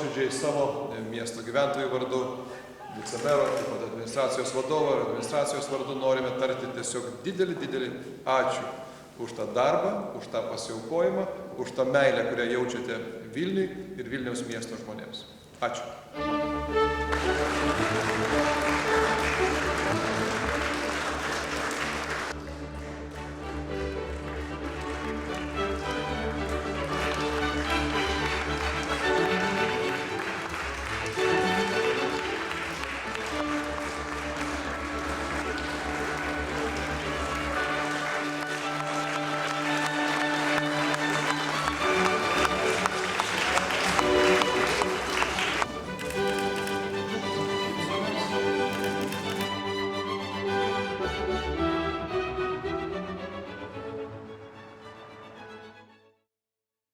nuoširdžiai savo miesto gyventojų vardu, vicemero, taip pat administracijos vadovo ir administracijos vardu norime tarti tiesiog didelį ačiū už tą darbą, už tą pasiaukojimą, už tą meilę, kurią jaučiate Vilniui ir Vilniaus miesto žmonėms. Ačiū.